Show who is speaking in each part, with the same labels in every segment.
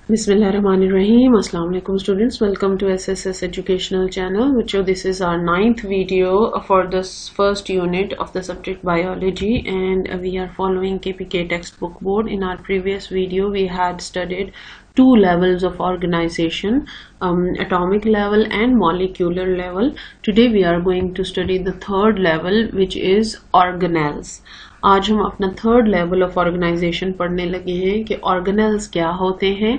Speaker 1: Bismillahirrahmanirrahim. Assalamu alaikum students. Welcome to SSS Educational Channel. This is our 9th video for this first unit of the subject biology, and we are following KPK textbook board. In our previous video we had studied two levels of organization, atomic level and molecular level. Today we are going to study the third level, which is organelles. آج ہم اپنا third level of organization پڑھنے لگے ہیں کہ آرگنلز کیا ہوتے ہیں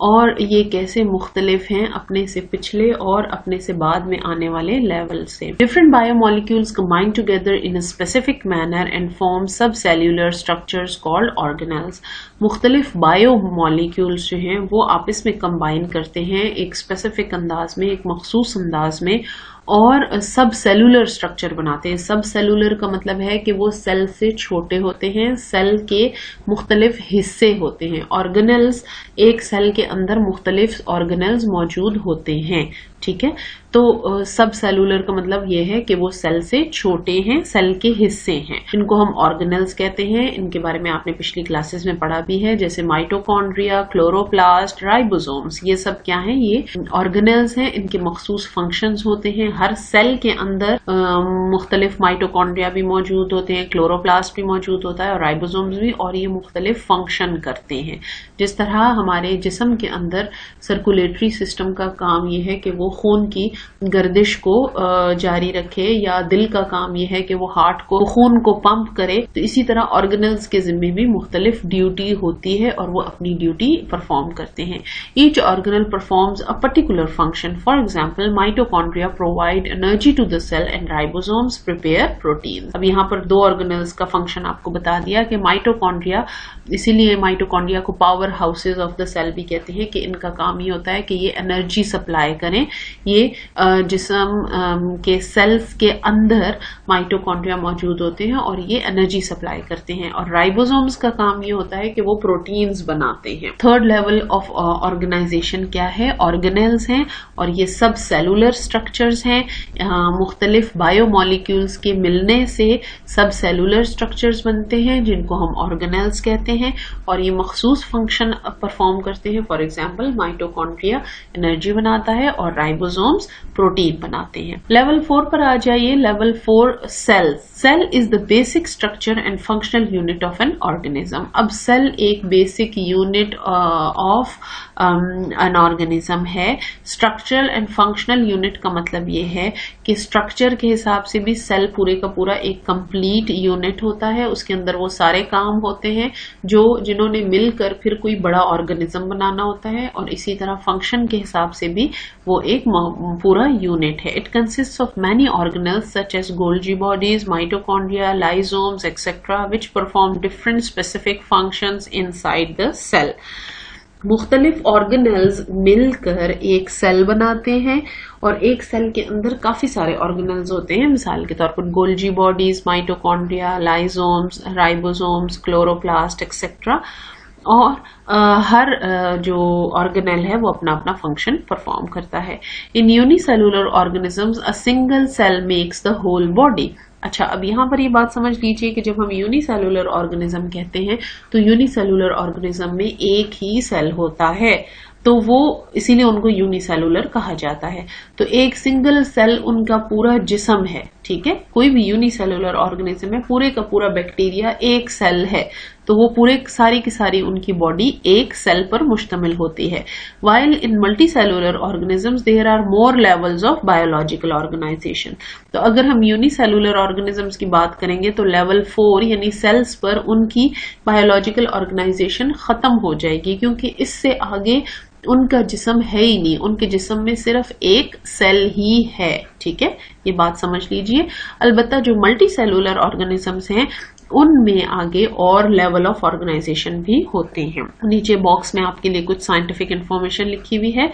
Speaker 1: اور یہ کیسے مختلف ہیں اپنے سے پچھلے اور اپنے سے بعد میں آنے والے لیول سے. Different bio molecules combine together in a specific manner and form subcellular structures called organelles. مختلف بایو مالیکولز جو ہیں وہ آپس میں کمبائن کرتے ہیں ایک اسپیسیفک انداز میں، ایک مخصوص انداز میں، اور سب سیلولر اسٹرکچر بناتے ہیں. سب سیلولر کا مطلب ہے کہ وہ سیل سے چھوٹے ہوتے ہیں، سیل کے مختلف حصے ہوتے ہیں. آرگنلز ایک سیل کے اندر مختلف آرگنلز موجود ہوتے ہیں. ٹھیک ہے، تو سب سیلولر کا مطلب یہ ہے کہ وہ سیل سے چھوٹے ہیں، سیل کے حصے ہیں. ان کو ہم آرگنلز کہتے ہیں. ان کے بارے میں آپ نے پچھلی کلاسز میں پڑھا بھی ہے، جیسے مائٹوکونڈریا، کلوروپلاسٹ، رائبوزومز. یہ سب کیا ہیں؟ یہ آرگنلز ہیں. ان کے مخصوص فنکشنز ہوتے ہیں. ہر سیل کے اندر مختلف مائٹوکونڈریا بھی موجود ہوتے ہیں، کلوروپلاسٹ بھی موجود ہوتا ہے اور رائبوزومز بھی، اور یہ مختلف فنکشن کرتے ہیں. جس طرح ہمارے جسم کے اندر سرکولیٹری سسٹم کا کام یہ ہے کہ وہ خون کی گردش کو جاری رکھے، یا دل کا کام یہ ہے کہ وہ ہارٹ کو، خون کو پمپ کرے، تو اسی طرح آرگنلز کے ذمے بھی مختلف ڈیوٹی ہوتی ہے اور وہ اپنی ڈیوٹی پرفارم کرتے ہیں. Each organelle performs a particular function. For example mitochondria provide energy to the cell and ribosomes prepare protein. اب یہاں پر دو آرگنلز کا فنکشن آپ کو بتا دیا کہ مائٹوکونڈریا، اسی لیے مائٹوکونڈریا کو power houses of the cell بھی کہتے ہیں کہ ان کا کام یہ ہوتا ہے کہ یہ انرجی سپلائی کریں. یہ جسم کے سیلز کے اندر مائٹوکونڈریا موجود ہوتے ہیں اور یہ انرجی سپلائی کرتے ہیں. اور رائبوزومز کا کام یہ ہوتا ہے کہ وہ پروٹینز بناتے ہیں. تھرڈ لیول آف آرگنائزیشن کیا ہے؟ آرگنلز ہیں، اور یہ سب سیلولر اسٹرکچرز ہیں. مختلف بایو مالیکولز کے ملنے سے سب سیلولر اسٹرکچرز بنتے ہیں جن کو ہم آرگنلز کہتے ہیں، اور یہ مخصوص فنکشن پرفارم کرتے ہیں. فار ایگزامپل مائٹوکونڈریا انرجی بناتا ہے اور رائبوزومز پروٹین بناتے ہیں. لیول 4 پر آ جائیے. Level 4 cell. Cell is the basic structure and functional unit of an organism. اب سیل ایک basic unit of an organism ہے. اسٹرکچرل اینڈ فنکشنل یونٹ کا مطلب یہ ہے کہ اسٹرکچر کے حساب سے بھی سیل پورے کا پورا ایک کمپلیٹ یونٹ ہوتا ہے. اس کے اندر وہ سارے کام ہوتے ہیں جنہوں نے مل کر پھر کوئی بڑا آرگنیزم بنانا ہوتا ہے، اور اسی طرح فنکشن کے حساب سے بھی وہ ایک پورا یونٹ ہے. It consists of many organelles such as Golgi bodies, mitochondria, lysosomes etcetera which perform different specific functions inside the cell. مختلف آرگنلز مل کر ایک سیل بناتے ہیں، اور ایک سیل کے اندر کافی سارے آرگنلز ہوتے ہیں. مثال کے طور پر Golgi bodies, mitochondria, lysosomes, ribosomes, chloroplast etcetera. اور ہر جو آرگنل ہے وہ اپنا اپنا فنکشن پرفارم کرتا ہے. In unicellular organisms a single cell makes the whole body. اچھا، اب یہاں پر یہ بات سمجھ لیجئے کہ جب ہم یونی سیلولر آرگنزم کہتے ہیں تو یونی سیلولر آرگنزم میں ایک ہی سیل ہوتا ہے، تو وہ اسی لیے ان کو یونی سیلولر کہا جاتا ہے. تو ایک سنگل سیل ان کا پورا جسم ہے. ٹھیک ہے، کوئی بھی یونی سیلولر آرگنزم ہے، پورے کا پورا بیکٹیریا ایک سیل ہے، تو وہ پورے ساری کی ساری ان کی باڈی ایک سیل پر مشتمل ہوتی ہے. While in multicellular organisms there are more levels of biological organization. تو اگر ہم یونی سیلولر آرگنزمز کی بات کریں گے تو لیول 4 یعنی سیلز پر ان کی بایولوجیکل آرگنائزیشن ختم ہو جائے گی، کیونکہ اس سے آگے ان کا جسم ہے ہی نہیں. ان کے جسم میں صرف ایک سیل ہی ہے. ٹھیک ہے، یہ بات سمجھ لیجئے. البتہ جو ملٹی سیلولر آرگنزمز ہیں ان میں آگے اور لیول آف آرگنائزیشن بھی ہوتے ہیں. نیچے باکس میں آپ کے لیے کچھ سائنٹیفک انفارمیشن لکھی ہوئی ہے.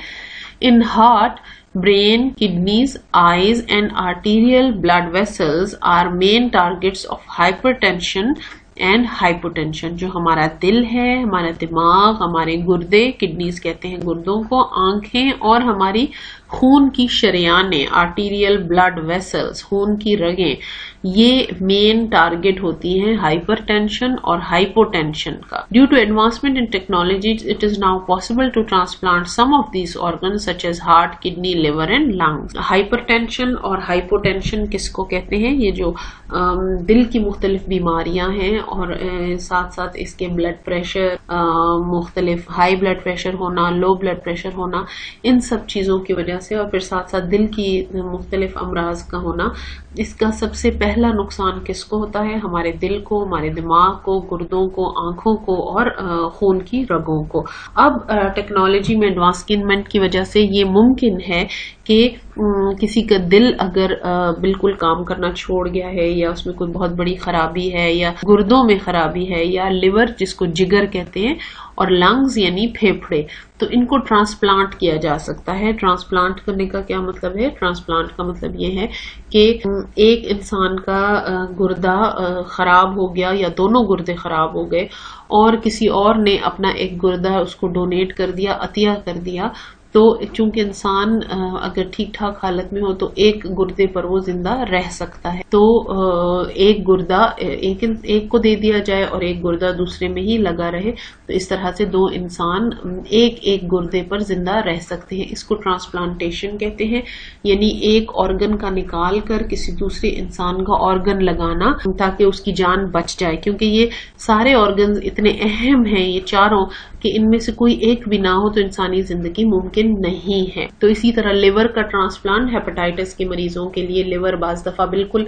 Speaker 1: In heart, brain, kidneys, eyes and arterial blood vessels are main targets of hypertension and hypotension. جو ہمارا دل ہے، ہمارا دماغ، ہمارے گردے، کڈنیز کہتے ہیں گردوں کو، آنکھیں اور ہماری خون کی شریانیں، آرٹیریل بلڈ ویسلز، خون کی رگیں، یہ مین ٹارگٹ ہوتی ہیں ہائپر ٹینشن اور ہائپو ٹینشن کا. Due to advancement in technology it is now possible to transplant some of these organs such as heart, kidney, liver and lungs. Hypertension اور hypotension کس کو کہتے ہیں؟ یہ جو دل کی مختلف بیماریاں ہیں اور ساتھ ساتھ اس کے بلڈ پریشر، مختلف ہائی بلڈ پریشر ہونا، لو بلڈ پریشر ہونا، ان سب چیزوں کی وجہ سے، اور پھر ساتھ ساتھ دل کی مختلف امراض کا ہونا. اس کا سب سے پہلا نقصان کس کو ہوتا ہے؟ ہمارے دل کو، ہمارے دماغ کو، گردوں کو، آنکھوں کو اور خون کی رگوں کو. اب ٹیکنالوجی میں ایڈوانسمنٹ کی وجہ سے یہ ممکن ہے کہ کسی کا دل اگر بالکل کام کرنا چھوڑ گیا ہے، یا اس میں کوئی بہت بڑی خرابی ہے، یا گردوں میں خرابی ہے، یا لیور جس کو جگر کہتے ہیں، اور لنگز یعنی پھیپھڑے، تو ان کو ٹرانسپلانٹ کیا جا سکتا ہے. ٹرانسپلانٹ کرنے کا کیا مطلب ہے؟ ٹرانسپلانٹ کا مطلب یہ ہے کہ ایک انسان کا گردہ خراب ہو گیا یا دونوں گردے خراب ہو گئے، اور کسی اور نے اپنا ایک گردہ اس کو ڈونیٹ کر دیا، عطیہ کر دیا، تو چونکہ انسان اگر ٹھیک ٹھاک حالت میں ہو تو ایک گردے پر وہ زندہ رہ سکتا ہے. تو ایک گردہ ایک کو دے دیا جائے اور ایک گردہ دوسرے میں ہی لگا رہے، تو اس طرح سے دو انسان ایک گردے پر زندہ رہ سکتے ہیں. اس کو ٹرانسپلانٹیشن کہتے ہیں، یعنی ایک آرگن کا نکال کر کسی دوسرے انسان کا آرگن لگانا تاکہ اس کی جان بچ جائے. کیونکہ یہ سارے آرگنز اتنے اہم ہیں، یہ چاروں، کہ ان میں سے کوئی ایک بھی نہ ہو تو انسانی زندگی ممکن نہیں ہے. تو اسی طرح لیور کا ٹرانسپلانٹ، ہیپاٹائٹس کے مریضوں کے لیے لیور بعض دفعہ بالکل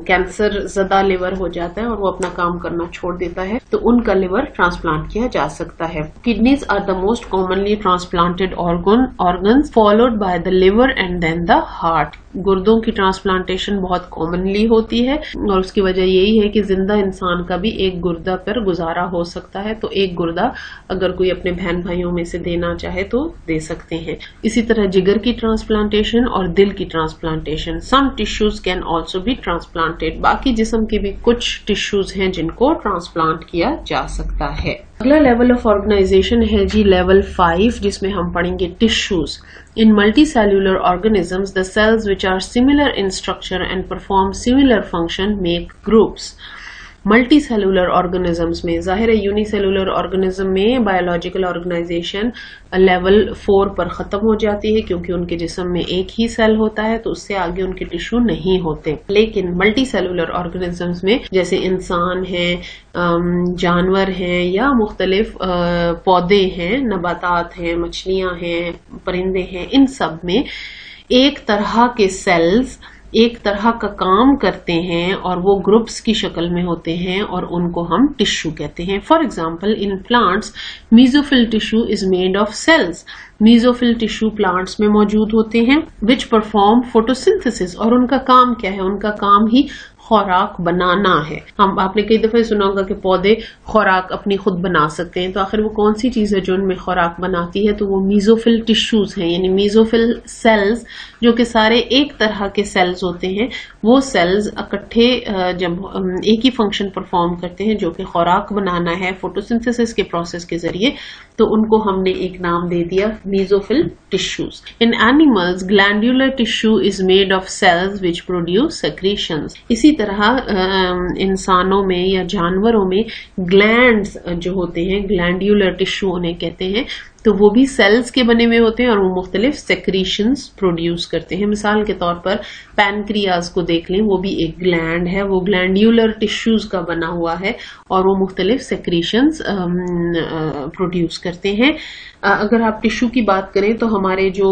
Speaker 1: کینسر زدہ لیور ہو جاتا ہے اور وہ اپنا کام کرنا چھوڑ دیتا ہے، تو ان کا لیور ٹرانسپلانٹ کیا جا سکتا ہے. Kidneys are the most commonly transplanted organs followed by the liver and then the heart. گردوں کی ٹرانسپلانٹیشن بہت کامنلی ہوتی ہے، اور اس کی وجہ یہی ہے کہ زندہ انسان کا بھی ایک گردہ پر گزارا ہو سکتا ہے، تو ایک گردہ اگر کوئی اپنے بہن بھائیوں میں سے دینا چاہے تو دے سکتے ہیں. اسی طرح جگر کی ٹرانسپلانٹیشن اور دل کی transplantation. Some tissues can also be transplanted. باقی جسم کے بھی کچھ ٹیشوز ہیں جن کو ٹرانسپلانٹ کیا جا سکتا ہے. اگلا لیول آف آرگنائزیشن ہے جی لیول 5، جس میں ہم پڑھیں گے tissues. In multicellular organisms, the cells which are similar in structure and perform similar function make groups. Multi cellular organisms میں، ظاہر ہے یونی سیلولر آرگنزم میں بایولوجیکل آرگنائزیشن لیول 4 پر ختم ہو جاتی ہے، کیونکہ ان کے جسم میں ایک ہی سیل ہوتا ہے، تو اس سے آگے ان کے ٹیشو نہیں ہوتے. لیکن ملٹی سیلولر آرگنزمز میں جیسے انسان ہیں، جانور ہیں، یا مختلف پودے ہیں، نباتات ہیں، مچھلیاں ہیں، پرندے ہیں، ان سب میں ایک طرح کے سیلز ایک طرح کا کام کرتے ہیں اور وہ گروپس کی شکل میں ہوتے ہیں، اور ان کو ہم ٹشو کہتے ہیں. For example in plants mesophyll tissue is made of cells. Mesophyll tissue plants میں موجود ہوتے ہیں وچ پرفارم فوٹوسنتھسس، اور ان کا کام کیا ہے؟ ان کا کام ہی خوراک بنانا ہے. آپ نے کئی دفعہ سنا ہوگا کہ پودے خوراک اپنی خود بنا سکتے ہیں، تو آخر وہ کون سی چیز ہے جو ان میں خوراک بناتی ہے؟ تو وہ میزوفل ٹشوز ہیں، یعنی میزوفل سیلز، جو کہ سارے ایک طرح کے سیلز ہوتے ہیں. وہ سیلز اکٹھے جب ایک ہی فنکشن پرفارم کرتے ہیں جو کہ خوراک بنانا ہے فوٹوسنتھسس کے پروسیس کے ذریعے، تو ان کو ہم نے ایک نام دے دیا mesophyll tissues. In animals glandular tissue is made of cells which produce secretions. اسی طرح انسانوں میں یا جانوروں میں گلینڈز جو ہوتے ہیں، گلینڈولر ٹشو انہیں کہتے ہیں، تو وہ بھی سیلز کے بنے ہوئے ہوتے ہیں اور وہ مختلف سیکریشنز پروڈیوس کرتے ہیں. مثال کے طور پر پینکریاز کو دیکھ لیں، وہ بھی ایک گلینڈ ہے، وہ گلینڈولر ٹشوز کا بنا ہوا ہے اور وہ مختلف سیکریشنز پروڈیوس کرتے ہیں. اگر آپ ٹشو کی بات کریں تو ہمارے جو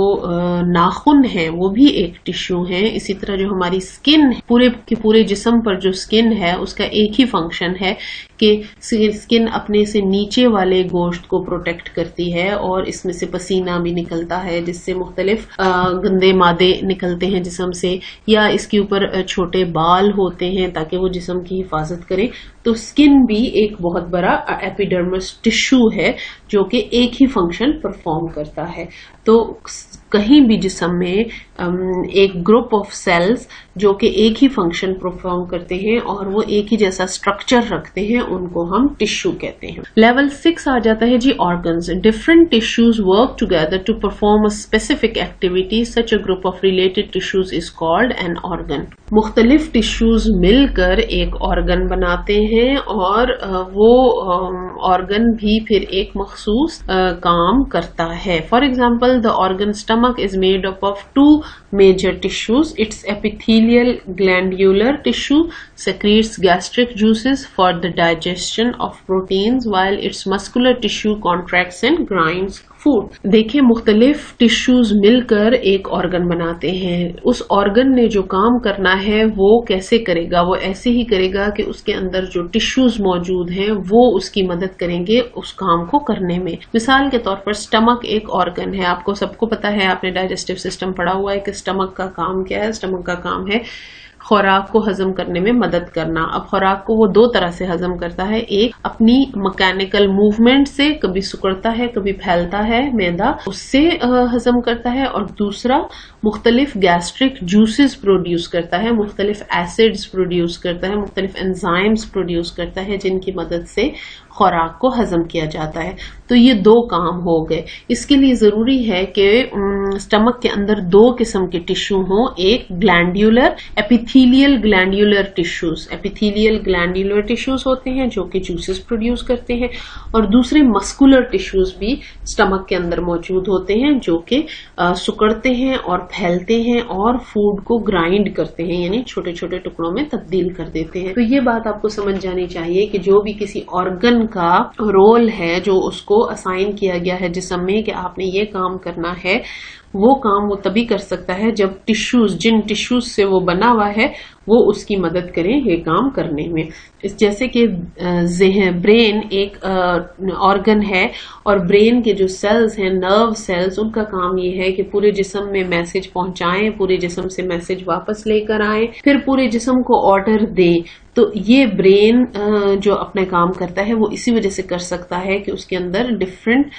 Speaker 1: ناخن ہیں وہ بھی ایک ٹشو ہیں. اسی طرح جو ہماری سکن، پورے کے پورے جسم پر جو سکن ہے اس کا ایک ہی فنکشن ہے کہ سکن اپنے سے نیچے والے گوشت کو پروٹیکٹ کرتی ہے، اور اس میں سے پسینہ بھی نکلتا ہے جس سے مختلف گندے مادے نکلتے ہیں جسم سے، یا اس کے اوپر چھوٹے بال ہوتے ہیں تاکہ وہ جسم کی حفاظت کرے. تو سکن بھی ایک بہت بڑا ایپیڈرمس ٹشو ہے جو کہ ایک ہی فنکشن پرفارم کرتا ہے. تو کہیں بھی جسم میں ایک گروپ آف سیلز جو کہ ایک ہی فنکشن پرفارم کرتے ہیں اور وہ ایک ہی جیسا اسٹرکچر رکھتے ہیں، ان کو ہم ٹشو کہتے ہیں. لیول 6 آ جاتا ہے جی organs. Different tissues work together to perform a specific activity, such a group of related tissues is called an organ. مختلف tissues مل کر ایک organ بناتے ہیں اور وہ organ بھی پھر ایک مخصوص کام کرتا ہے. For example, the organ stomach is made up of two major tissues. Its epithelial glandular tissue secretes gastric juices for the digestion of proteins, while its muscular tissue contracts and grinds food. دیکھیں مختلف tissues مل کر ایک organ بناتے ہیں. اس organ نے جو کام کرنا ہے وہ کیسے کرے گا؟ وہ ایسے ہی کرے گا کہ اس کے اندر جو ٹیشوز موجود ہیں وہ اس کی مدد کریں گے اس کام کو کرنے میں. مثال کے طور پر اسٹمک ایک آرگن ہے. آپ کو سب کو پتا ہے، آپ نے ڈائجسٹو سسٹم پڑھا ہوا ہے کہ اسٹمک کا کام کیا ہے. اسٹمک کا کام ہے خوراک کو ہضم کرنے میں مدد کرنا. اب خوراک کو وہ دو طرح سے ہضم کرتا ہے. ایک اپنی مکینیکل موومنٹ سے، کبھی سکڑتا ہے کبھی پھیلتا ہے معدہ، اس سے ہضم کرتا ہے. اور دوسرا مختلف گیسٹرک جوسز پروڈیوس کرتا ہے، مختلف ایسڈز پروڈیوس کرتا ہے، مختلف انزائمز پروڈیوس کرتا ہے جن کی مدد سے خوراک کو ہضم کیا جاتا ہے. تو یہ دو کام ہو گئے. اس کے لیے ضروری ہے کہ اسٹمک کے اندر دو قسم کے ٹیشو ہوں. ایک گلینڈیولر ایپیتھیلیل گلینڈیولر ٹیشوز، ایپیتھیلیل گلینڈیولر ٹیشوز ہوتے ہیں جو کہ جوسز پروڈیوس کرتے ہیں، اور دوسرے مسکولر ٹیشوز بھی اسٹمک کے اندر موجود ہوتے ہیں جو کہ سکڑتے ہیں اور پھیلتے ہیں اور فوڈ کو گرائنڈ کرتے ہیں، یعنی چھوٹے چھوٹے ٹکڑوں میں تبدیل کر دیتے ہیں. تو یہ بات آپ کو سمجھ جانی چاہیے کہ جو بھی کسی آرگن کا رول ہے جو اس کو اسائن کیا گیا ہے جسم میں کہ آپ نے یہ کام کرنا ہے، وہ کام وہ تبھی کر سکتا ہے جب ٹیشوز، جن ٹیشوز سے وہ بنا ہوا ہے، وہ اس کی مدد کریں یہ کام کرنے میں. جیسے کہ برین ایک آرگن ہے، اور برین کے جو سیلز ہیں، نرو سیلز، ان کا کام یہ ہے کہ پورے جسم میں میسج پہنچائیں، پورے جسم سے میسج واپس لے کر آئیں، پھر پورے جسم کو آرڈر دیں. تو یہ برین جو اپنے کام کرتا ہے وہ اسی وجہ سے کر سکتا ہے کہ اس کے اندر ڈفرینٹ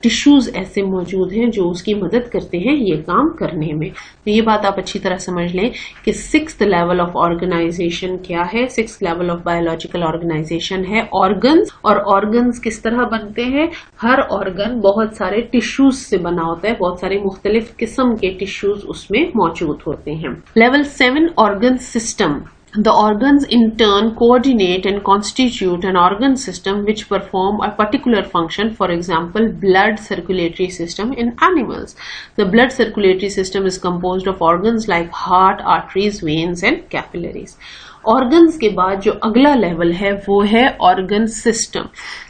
Speaker 1: ٹیشوز ایسے موجود ہیں جو اس کی مدد کرتے ہیں یہ کام کرنے میں. تو یہ بات آپ اچھی طرح سمجھ لیں کہ 6th لیول آف آرگنائزیشن کیا ہے. 6th level of biological organization ہے آرگنز. اور آرگنز کس طرح بنتے ہیں؟ ہر آرگن بہت سارے ٹیشوز سے بنا ہوتا ہے، بہت سارے مختلف قسم کے ٹیشوز اس میں موجود ہوتے ہیں. Level 7 organ system. The organs in turn coordinate and constitute an organ system which perform a particular function. For example, blood circulatory system in animals. The blood circulatory system is composed of organs like heart, arteries, veins and capillaries. Organs کے بعد جو اگلا level ہے وہ ہے organ system.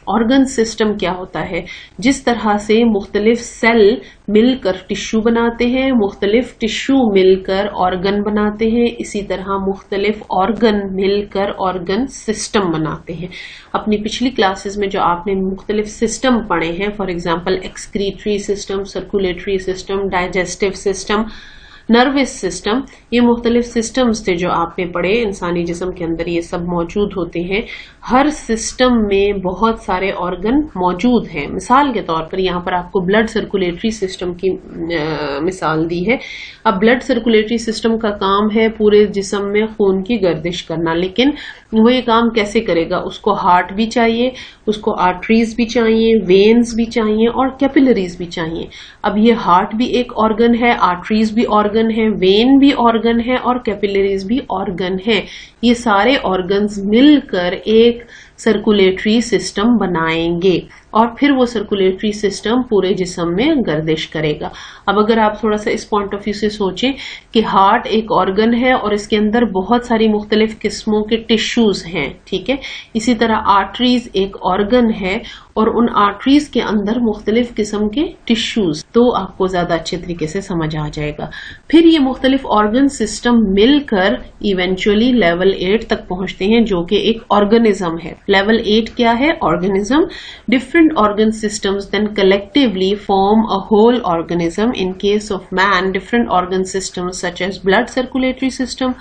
Speaker 1: Organ system کیا ہوتا ہے؟ جس طرح سے مختلف سیل مل کر ٹیشو بناتے ہیں، مختلف ٹیشو مل کر آرگن بناتے ہیں، اسی طرح مختلف آرگن مل کر آرگن سسٹم بناتے ہیں. اپنی پچھلی کلاسز میں جو آپ نے مختلف سسٹم پڑھے ہیں، for example excretory system, circulatory system, digestive system, nervous system, یہ مختلف سسٹمز تھے جو آپ نے پڑھے. انسانی جسم کے اندر یہ سب موجود ہوتے ہیں. ہر سسٹم میں بہت سارے آرگن موجود ہیں. مثال کے طور پر یہاں پر آپ کو بلڈ سرکولیٹری سسٹم کی مثال دی ہے. اب بلڈ سرکولیٹری سسٹم کا کام ہے پورے جسم میں خون کی گردش کرنا، لیکن وہ یہ کام کیسے کرے گا؟ اس کو ہارٹ بھی چاہیے، اس کو آرٹریز بھی چاہیے، وینز بھی چاہیے اور کیپیلریز بھی چاہیے. اب یہ ہارٹ بھی ایک آرگن ہے، آرٹریز بھی آرگن ہے، وین بھی آرگن ہے اور کیپیلریز بھی آرگن ہے. یہ سارے آرگنز مل کر ایک سرکولیٹری سسٹم بنائیں گے اور پھر وہ سرکولیٹری سسٹم پورے جسم میں گردش کرے گا. اب اگر آپ تھوڑا سا اس پوائنٹ آف ویو سے سوچیں کہ ہارٹ ایک آرگن ہے اور اس کے اندر بہت ساری مختلف قسموں کے ٹیشوز ہیں، ٹھیک ہے. اسی طرح آرٹریز ایک آرگن ہے اور ان آرٹریز کے اندر مختلف قسم کے ٹیشوز. تو آپ کو زیادہ اچھے طریقے سے سمجھ آ جائے گا. پھر یہ مختلف آرگن سسٹم مل کر ایونچولی لیول 8 تک پہنچتے ہیں جو کہ ایک آرگنزم ہے. لیول 8 کیا ہے؟ Organism. Different organ systems then collectively form a whole organism. In case of man, different organ systems such as blood circulatory system,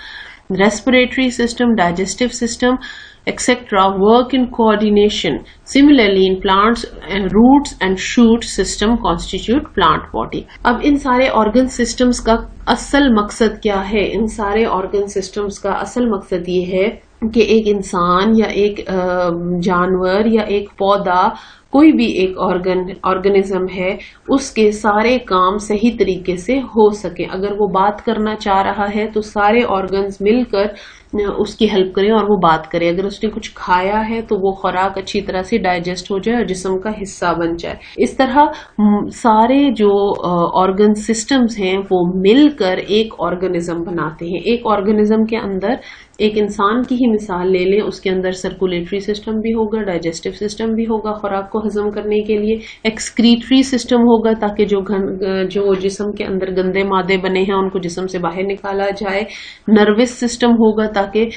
Speaker 1: respiratory system, digestive system, etc. work in coordination. Similarly, in plants, roots and shoot system constitute plant body. اب ان سارے organ systems کا اصل مقصد کیا ہے؟ ان سارے organ systems کا اصل مقصد یہ ہے کہ ایک انسان یا ایک جانور یا ایک پودا، کوئی بھی ایک آرگنزم ہے، اس کے سارے کام صحیح طریقے سے ہو سکے. اگر وہ بات کرنا چاہ رہا ہے تو سارے آرگنز مل کر اس کی ہیلپ کریں اور وہ بات کرے. اگر اس نے کچھ کھایا ہے تو وہ خوراک اچھی طرح سے ڈائجسٹ ہو جائے اور جسم کا حصہ بن جائے. اس طرح سارے جو آرگن سسٹمز ہیں وہ مل کر ایک آرگنزم بناتے ہیں. ایک آرگنزم کے اندر ایک انسان کی ہی مثال لے لیں، اس کے اندر سرکولیٹری سسٹم بھی ہوگا، ڈائجسٹو سسٹم بھی ہوگا خوراک کو ہضم کرنے کے لیے، ایکسکریٹری سسٹم ہوگا تاکہ جو جسم کے اندر گندے مادے بنے ہیں ان کو جسم سے باہر نکالا جائے، نروس سسٹم ہوگا تاکہ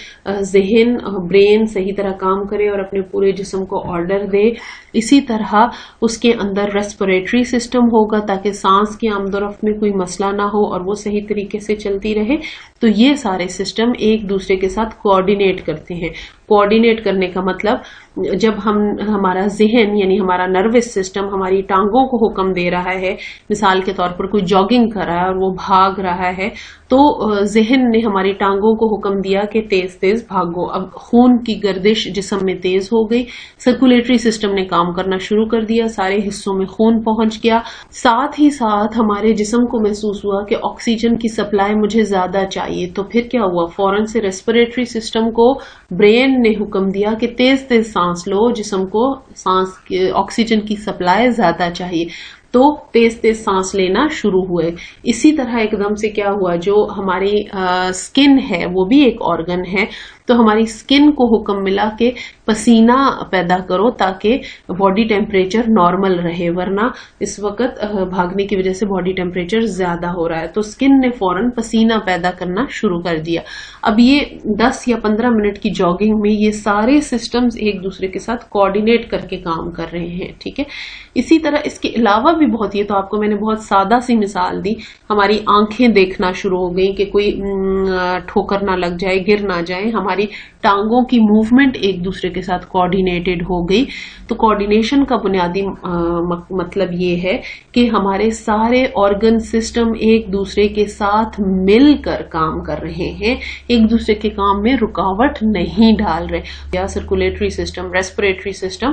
Speaker 1: ذہن برین صحیح طرح کام کرے اور اپنے پورے جسم کو آرڈر دے. اسی طرح اس کے اندر ریسپریٹری سسٹم ہوگا تاکہ سانس کی آمد و رفت میں کوئی مسئلہ نہ ہو اور وہ صحیح طریقے سے چلتی رہے. تو یہ سارے سسٹم ایک دوسرے کے ساتھ کوآرڈینیٹ کرتے ہیں. کوآرڈینیٹ کرنے کا مطلب جب ہمارا ذہن یعنی ہمارا نروس سسٹم ہماری ٹانگوں کو حکم دے رہا ہے، مثال کے طور پر کوئی جاگنگ کر رہا ہے اور وہ بھاگ رہا ہے، تو ذہن نے ہماری ٹانگوں کو حکم دیا کہ تیز تیز بھاگو. اب خون کی گردش جسم میں تیز ہو گئی، سرکولیٹری سسٹم نے کام کرنا شروع کر دیا، سارے حصوں میں خون پہنچ گیا. ساتھ ہی ساتھ ہمارے جسم کو محسوس ہوا کہ آکسیجن کی سپلائی مجھے زیادہ چاہیے. تو پھر کیا ہوا؟ فوراً سے ریسپریٹری سسٹم کو برین نے حکم دیا کہ تیز تیز سانس لو، جسم کو آکسیجن کی سپلائی زیادہ چاہیے، تو تیز تیز سانس لینا شروع ہوئے. اسی طرح ایک دم سے کیا ہوا، جو ہماری سکن ہے وہ بھی ایک آرگن ہے، تو ہماری سکن کو حکم ملا کہ پسینہ پیدا کرو تاکہ باڈی ٹیمپریچر نارمل رہے، ورنہ اس وقت بھاگنے کی وجہ سے باڈی ٹیمپریچر زیادہ ہو رہا ہے. تو سکن نے فوراً پسینہ پیدا کرنا شروع کر دیا. اب یہ 10 یا 15 منٹ کی جاگنگ میں یہ سارے سسٹمز ایک دوسرے کے ساتھ کوآرڈینیٹ کر کے کام کر رہے ہیں. ٹھیک ہے. اسی طرح اس کے علاوہ بھی بہت، یہ تو آپ کو میں نے بہت سادہ سی مثال دی. ہماری آنکھیں دیکھنا شروع ہو گئی کہ کوئی ٹھوکر نہ لگ جائے، گر نہ جائے. ہماری ٹانگوں کی موومنٹ ایک دوسرے کے ساتھ کوآرڈینیٹڈ ہو گئی. تو کوآرڈینیشن کا بنیادی مطلب یہ ہے کہ ہمارے سارے آرگن سسٹم ایک دوسرے کے ساتھ مل کر کام کر رہے ہیں، ایک دوسرے کے کام میں رکاوٹ نہیں ڈال رہے. یا سرکولیٹری سسٹم، ریسپریٹری سسٹم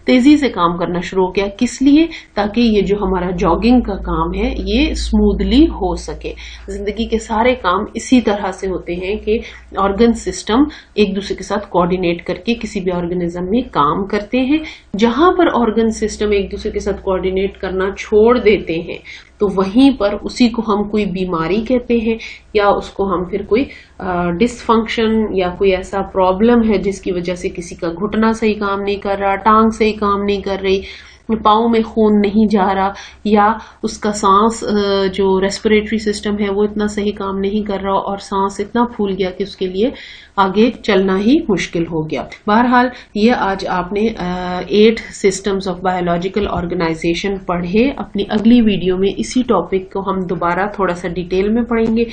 Speaker 1: تیزی سے کام کرنا شروع ہو گیا. کس لیے؟ تاکہ یہ جو ہمارا جاگنگ کا کام ہے یہ اسموتھلی ہو سکے. زندگی کے سارے کام اسی طرح سے ہوتے ہیں کہ آرگن سسٹم ایک دوسرے کے ساتھ کوآرڈینیٹ کر کے کسی بھی آرگنزم میں کام کرتے ہیں. جہاں پر آرگن سسٹم ایک دوسرے کے ساتھ کوآرڈینیٹ کرنا چھوڑ دیتے ہیں تو وہیں پر اسی کو ہم کوئی بیماری کہتے ہیں، یا اس کو ہم پھر کوئی ڈس فنکشن یا کوئی ایسا پرابلم ہے جس کی وجہ سے کسی کا گھٹنا صحیح کام نہیں کر رہا، ٹانگ صحیح کام نہیں کر رہی، پاؤں میں خون نہیں جا رہا، یا اس کا سانس جو ریسپریٹری سسٹم ہے وہ اتنا صحیح کام نہیں کر رہا اور سانس اتنا پھول گیا کہ اس کے لیے آگے چلنا ہی مشکل ہو گیا. بہرحال یہ آج آپ نے 8 سسٹمز آف بایولوجیکل آرگنائزیشن پڑھے. اپنی اگلی ویڈیو میں اسی ٹاپک کو ہم دوبارہ تھوڑا سا ڈیٹیل میں پڑھیں گے،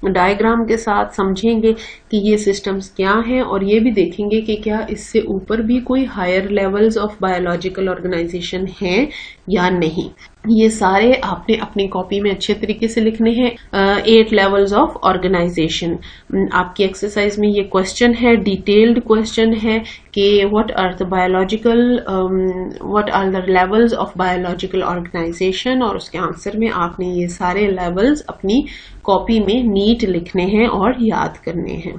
Speaker 1: ڈائیگرام کے ساتھ سمجھیں گے کہ یہ سسٹمز کیا ہیں، اور یہ بھی دیکھیں گے کہ کیا اس سے اوپر بھی کوئی higher levels of biological organization ہیں یا نہیں. یہ سارے آپ نے اپنی کاپی میں اچھے طریقے سے لکھنے ہیں. 8 لیولز آف آرگنائزیشن. آپ کی ایکسرسائز میں یہ کوشچن ہے، ڈیٹیلڈ کوشچن ہے کہ what are the levels of biological organization، اور اس کے آنسر میں آپ نے یہ سارے لیولز اپنی کاپی میں نیٹ لکھنے ہیں اور یاد کرنے ہیں.